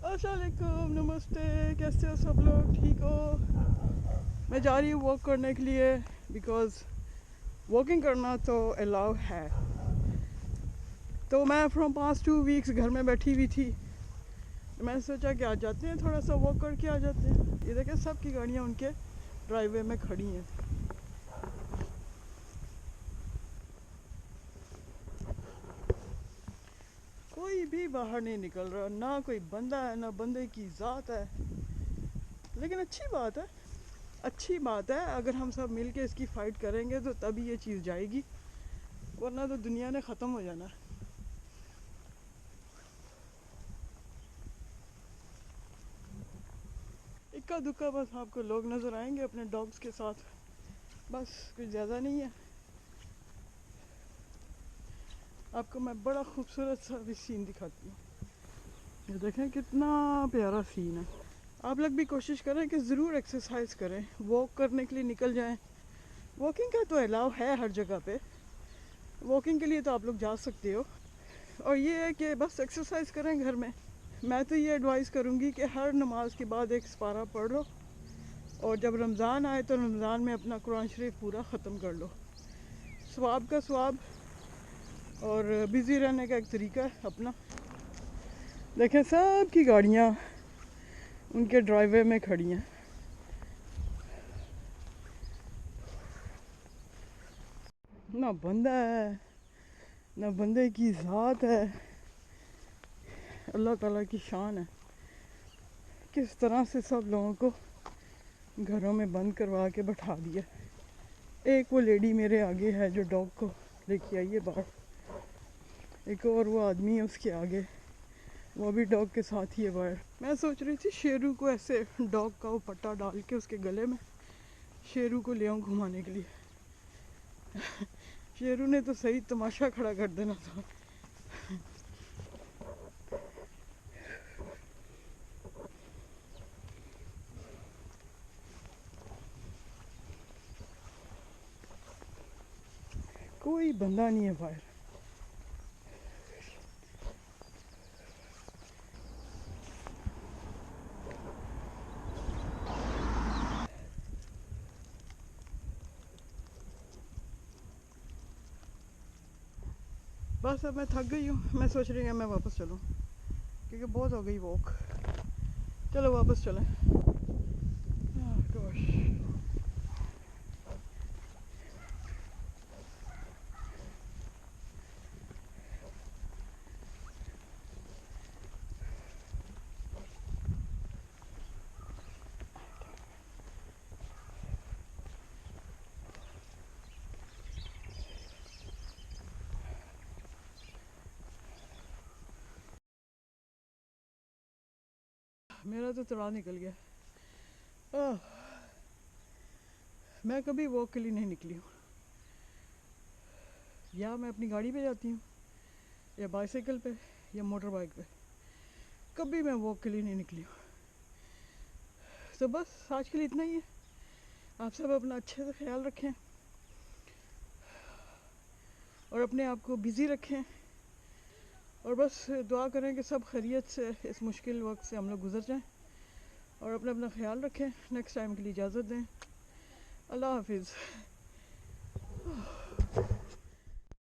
अस्सलामुअलैकुम, नमस्ते। कैसे हो सब लोग? ठीक हो? मैं जा रही हूँ वॉक करने के लिए बिकॉज़ वॉकिंग करना तो अलाउ है। तो मैं फ्रॉम पास्ट 2 वीक्स घर में बैठी हुई थी, तो मैंने सोचा कि आ जाते हैं, थोड़ा सा वॉक करके आ जाते हैं। ये देखें, सबकी गाड़ियाँ उनके ड्राइवे में खड़ी हैं। कोई भी बाहर नहीं निकल रहा, ना कोई बंदा है ना बंदे की ज़ात है। लेकिन अच्छी बात है, अगर हम सब मिल के इसकी फ़ाइट करेंगे तो तभी ये चीज़ जाएगी, वरना तो दुनिया ने ख़त्म हो जाना। इक्का दुक्का बस आपको लोग नज़र आएंगे अपने डॉग्स के साथ, बस कुछ ज़्यादा नहीं है। आपको मैं बड़ा खूबसूरत सा भी सीन दिखाती हूँ। ये देखें कितना प्यारा सीन है। आप लोग भी कोशिश करें कि ज़रूर एक्सरसाइज करें, वॉक करने के लिए निकल जाएं। वॉकिंग का तो अलाउ है हर जगह पे, वॉकिंग के लिए तो आप लोग जा सकते हो। और ये है कि बस एक्सरसाइज करें घर में। मैं तो ये एडवाइस करूँगी कि हर नमाज के बाद एक सपारा पढ़ लो, और जब रमज़ान आए तो रमज़ान में अपना कुरान शरीफ पूरा ख़त्म कर लो। सवाब का सवाब और बिज़ी रहने का एक तरीका है अपना। देखें, सब की गाड़ियाँ उनके ड्राइवे में खड़ी हैं। ना बंदा है ना बंदे की ज़ात है। अल्लाह ताला की शान है किस तरह से सब लोगों को घरों में बंद करवा के बैठा दिया। एक वो लेडी मेरे आगे है जो डॉग को लेके आई है बाहर, एक और वो आदमी है उसके आगे, वो भी डॉग के साथ ही है बाहर। मैं सोच रही थी शेरू को ऐसे डॉग का वो पट्टा डाल के उसके गले में शेरू को ले आऊँ घुमाने के लिए। शेरू ने तो सही तमाशा खड़ा कर देना था। कोई बंदा नहीं है बाहर। बस अब मैं थक गई हूँ, मैं सोच रही हूँ मैं वापस चलूँ क्योंकि बहुत हो गई वॉक। चलो वापस चलें। गोश, मेरा तो तड़ा निकल गया। मैं कभी वॉक के लिए नहीं निकली हूँ। या मैं अपनी गाड़ी पे जाती हूँ या बाइसाइकिल पे या मोटर बाइक पे, कभी मैं वॉक के लिए नहीं निकली हूँ। तो बस आज के लिए इतना ही है। आप सब अपना अच्छे से ख्याल रखें और अपने आप को बिज़ी रखें, और बस दुआ करें कि सब खैरियत से इस मुश्किल वक्त से हम लोग गुजर जाएं, और अपना अपना ख्याल रखें। नेक्स्ट टाइम के लिए इजाज़त दें। अल्लाह हाफिज़।